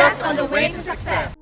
us on the way to success.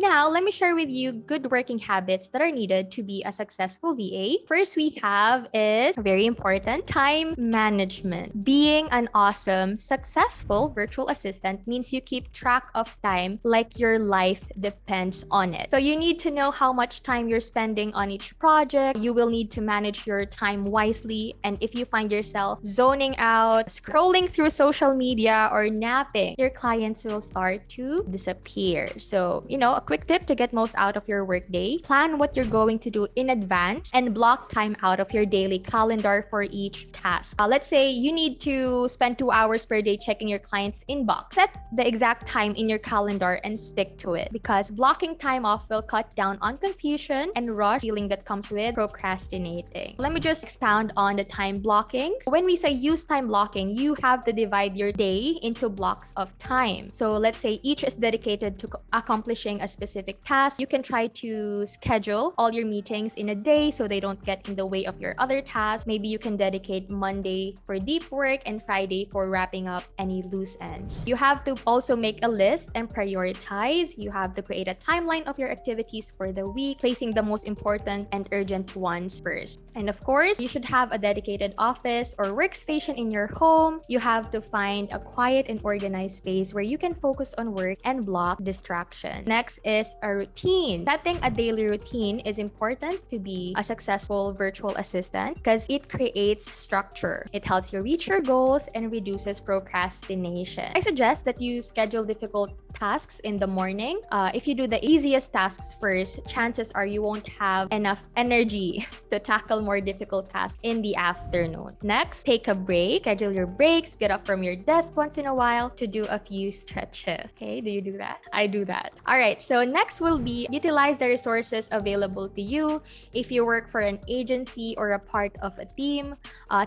Now, let me share with you good working habits that are needed to be a successful VA. First, we have is very important time management. Being an awesome, successful virtual assistant means you keep track of time like your life depends on it. So, you need to know how much time you're spending on each project. You will need to manage your time wisely. And if you find yourself zoning out, scrolling through social media, or napping, your clients will start to disappear. So, a quick tip to get most out of your workday: plan what you're going to do in advance and block time out of your daily calendar for each task. Let's say you need to spend 2 hours per day checking your client's inbox. Set the exact time in your calendar and stick to it, because blocking time off will cut down on confusion and rush feeling that comes with procrastinating. Let me just expound on the time blocking. When we say use time blocking, you have to divide your day into blocks of time. So let's say each is dedicated to accomplishing a specific task. You can try to schedule all your meetings in a day so they don't get in the way of your other tasks. Maybe you can dedicate Monday for deep work and Friday for wrapping up any loose ends. You have to also make a list and prioritize. You have to create a timeline of your activities for the week, placing the most important and urgent ones first. And of course, you should have a dedicated office or workstation in your home. You have to find a quiet and organized space where you can focus on work and block distraction. Next is a routine. Setting a daily routine is important to be a successful virtual assistant because it creates structure. It helps you reach your goals and reduces procrastination. I suggest that you schedule difficult tasks in the morning. If you do the easiest tasks first, chances are you won't have enough energy to tackle more difficult tasks in the afternoon. Next, take a break. Schedule your breaks. Get up from your desk once in a while to do a few stretches. Okay, do you do that? I do that. All right, so next will be utilize the resources available to you. If you work for an agency or a part of a team,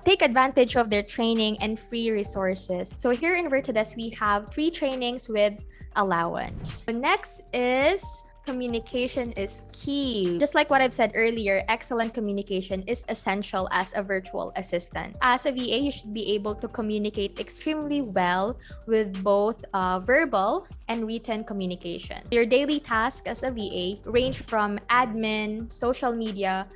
take advantage of their training and free resources. So here in Virtudes, we have free trainings with allowance. The next is communication is key. Just like what I've said earlier, excellent communication is essential as a virtual assistant. As a VA, you should be able to communicate extremely well with both verbal and written communication. Your daily tasks as a VA range from admin, social media,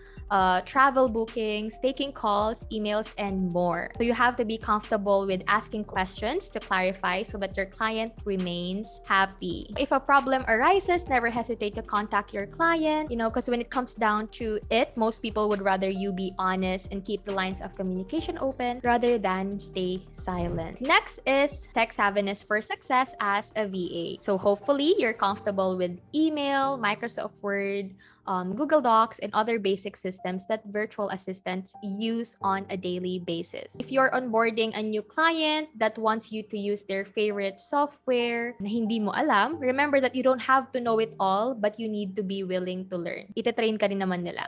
travel bookings, taking calls, emails, and more. So you have to be comfortable with asking questions to clarify so that your client remains happy. If a problem arises, never hesitate to contact your client, because when it comes down to it, most people would rather you be honest and keep the lines of communication open rather than stay silent. Next is tech savviness for success as a VA. So hopefully you're comfortable with email, Microsoft Word, Google Docs, and other basic systems that virtual assistants use on a daily basis. If you're onboarding a new client that wants you to use their favorite software na hindi mo alam, remember that you don't have to know it all, but you need to be willing to learn. Itatrain ka rin naman nila.